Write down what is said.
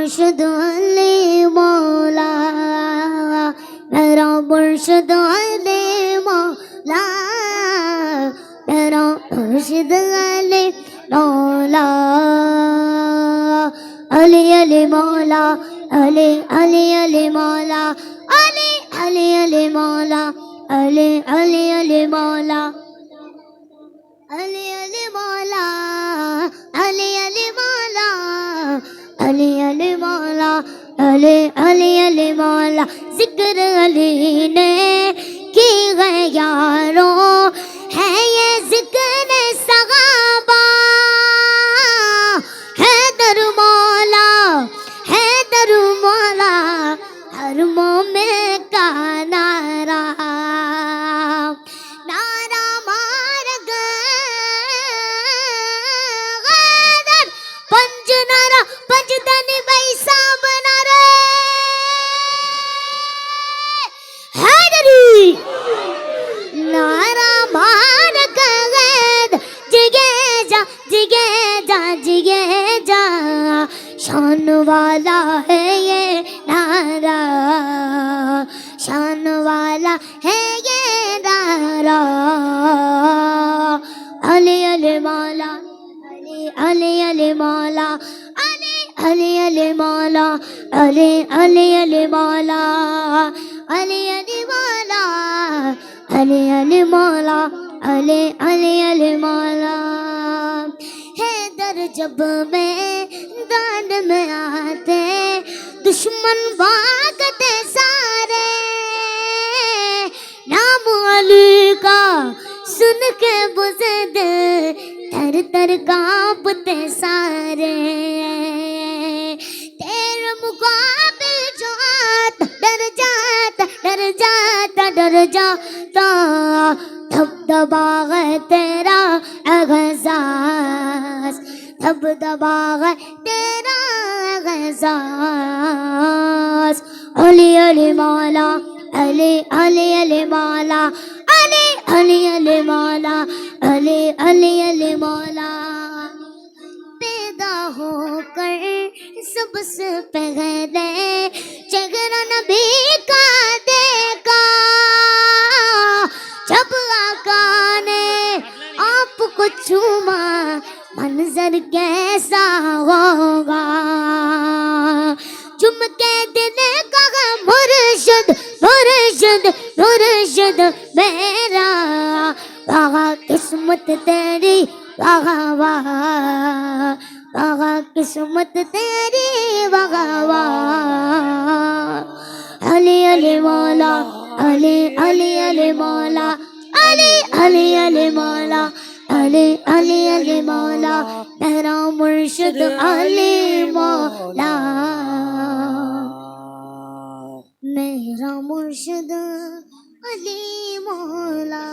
मुर्शिद अली मौला, मेरा मुर्शिद अली मौला, मेरा मुर्शिद अली मौला। अली अली मौला, अली अली अली मौला, अली अली अली मौला, अली अली अली मौला, अली अली मौला, अली अली मौला, अली अली मौला, अली अली अली मौला। जिक्र अली ने की गए यारों, है ये जिक्र सहाबा। हैदर मौला, हैदर मौला, हर मोमिन का नारा, नारा मार गैदर पंज नारा, पंजतन बैसा बना रे हैदरी। नारा मार गैद जिगे जा, जिगे जा, जिगे जा, शान वाला है ये नारा, शान वाला है ये नारा। अली अली मौला, अली अली अली मौला, अली अली अली मौला, अली अली अली मौला, अली अली मौला, अली अली मौला, अली अली अली मौला। हैदर जब मैदान में आते, दुश्मन भागते सारे, नाम अली का सुन के बुज़द तर तर कांपते सारे। तेरे मुकाबिल जो आता, डर जाता, डर जाता, डर जाता, दबदबा है तेरा एहसास, दबदबा है तेरा एहसास। अली अली मौला, अली अली अली मौला, अली अली अली मौला, अली अली अली मौला। पैदा होकर सबसे पहले चेहरा नबी का देखा, जब आका ने आपको चूमा, मंजर कैसा होगा। चुम के दिल कहा मुर्शिद, मुर्शिद, मुर्शिद मेरा, वाह किस्मत तेरी, वाह वाह, वाह किस्मत तेरी, वाह वाह। अली अली मौला, अली अली अली मौला, अली अली अली मौला, अली अली अली मौला, मेरा मुर्शिद अली मौला, मेरा मुर्शिद अली मौला।